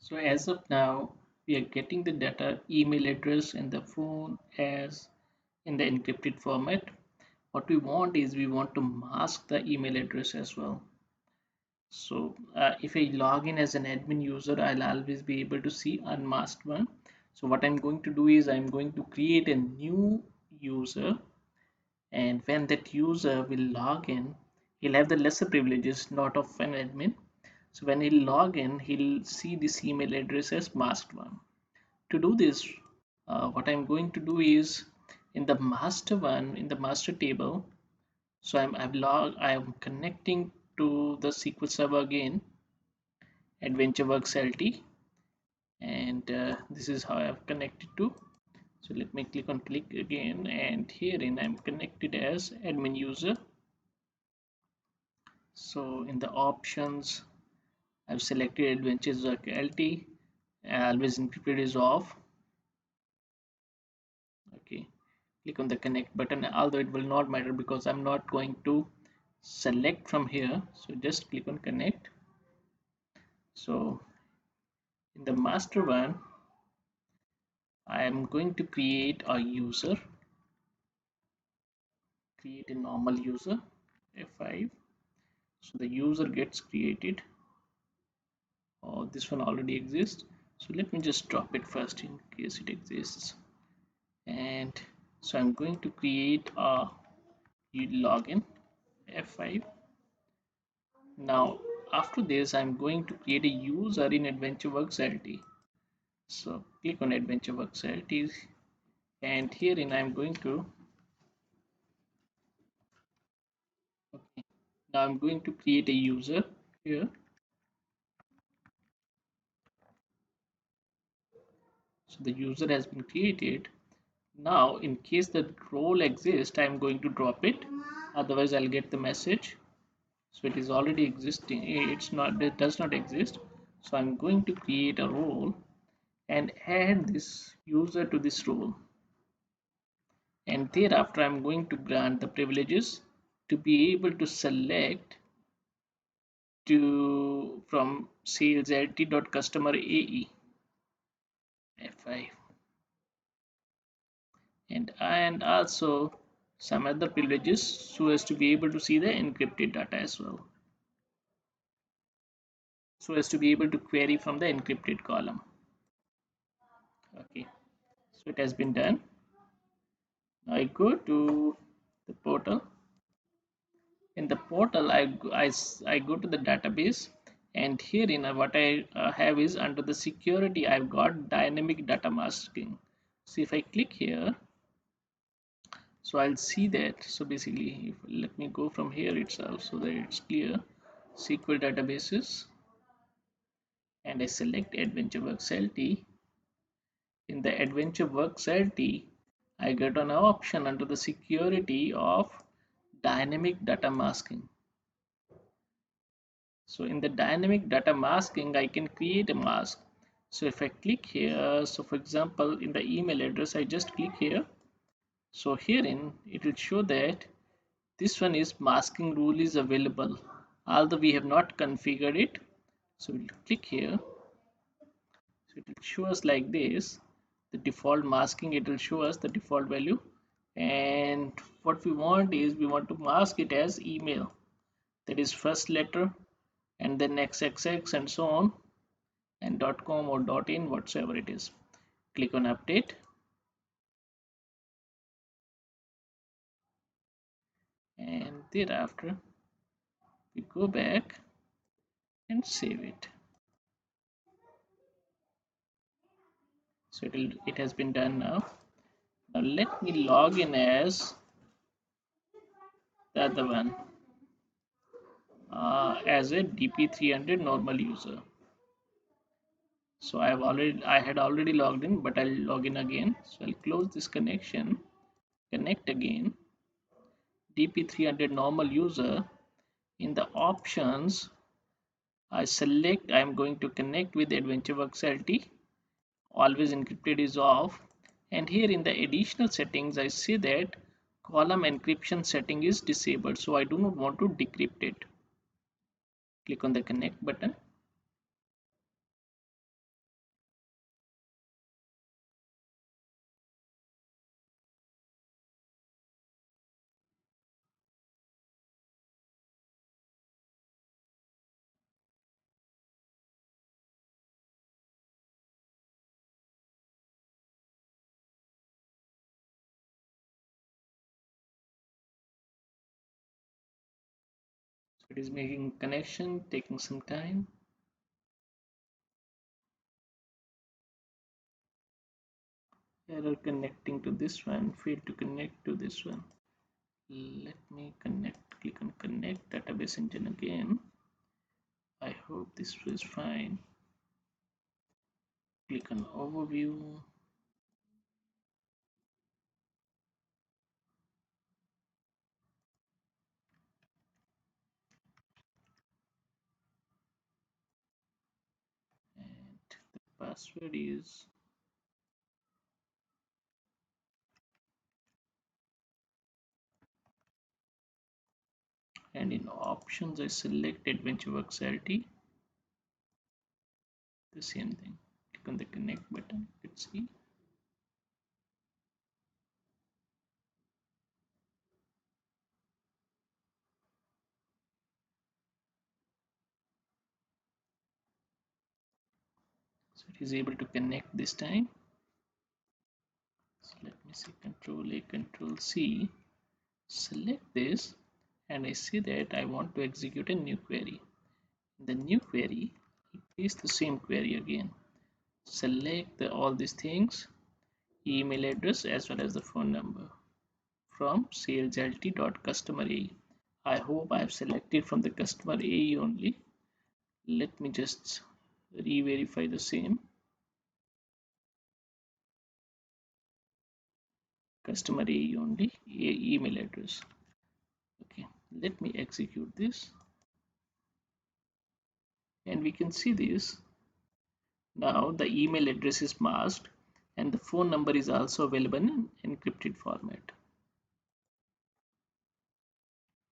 So as of now, we are getting the data email address and the phone as in the encrypted format. What we want is we want to mask the email address as well. So if I log in as an admin user, I'll always be able to see unmasked one. So what I'm going to do is I'm going to create a new user, and when that user will log in, he'll have the lesser privileges, not of an admin. So when he'll log in, he'll see this email address as masked one. To do this, what I'm going to do is in the master one, in the master table, so I'm connecting to the SQL Server again, AdventureWorks LT, and this is how I've connected to. So let me click on click again, and herein I'm connected as admin user. So in the options, I've selected AdventureWorks LT. Always encrypted is off. Okay, click on the connect button, although it will not matter because I'm not going to select from here. So just click on connect. So in the master one, I am going to create a user, create a normal user, F5. So the user gets created. Oh, this one already exists. So let me just drop it first in case it exists. And so I'm going to create a login, F5. Now after this, I'm going to create a user in AdventureWorks LT. So click on AdventureWorks LT, and herein I'm going to, okay, now I'm going to create a user here. So the user has been created. Now in case the role exists, I'm going to drop it, otherwise I'll get the message. So it is already existing, it does not exist. So I'm going to create a role and add this user to this role, and thereafter I'm going to grant the privileges to be able to select to from sales lt.customer AE F5, and also some other privileges so as to be able to see the encrypted data as well, so as to be able to query from the encrypted column. Okay, so it has been done. Now I go to the portal. In the portal, I go to the database, and herein what I have is under the security I've got dynamic data masking. So if I click here, so I'll see that. So basically, let me go from here itself so that it's clear. SQL databases, and I select AdventureWorks LT. In the AdventureWorks LT, I get an option under the security of dynamic data masking. So in the dynamic data masking, I can create a mask. So if I click here, so for example, in the email address, I just click here. So herein, it will show that this one is masking rule is available, although we have not configured it. So we'll click here. So it will show us like this. The default masking, it will show us the default value. And what we want is we want to mask it as email. That is first letter and then XXX and so on, and .com or .in, whatsoever it is. Click on update, and thereafter we go back and save it. So it has been done now. Now let me log in as the other one, as a DP300 normal user. So I had already logged in, but I'll log in again. So I'll close this connection, connect again, DP300 normal user. In the options, I select I'm going to connect with AdventureWorks LT. Always encrypted is off, and here in the additional settings I see that column encryption setting is disabled, so I do not want to decrypt it. Click on the connect button, It is making connection, taking some time. Error connecting to this one, failed to connect to this one. Let me connect, click on connect database engine again. I hope this was fine. Click on overview. And the password is, and in options I select AdventureWorks LT. The same thing. Click on the connect button. Let's see. So it is able to connect this time. So let me see, Control A, Control C. Select this, and I see that I want to execute a new query. In the new query, paste the same query again. Select all these things, email address as well as the phone number from saleslt.customer AE. I hope I have selected from the customer AE only. Let me just re-verify the same. Customer AE only, email address. Okay, let me execute this, and we can see this. Now the email address is masked and the phone number is also available in encrypted format.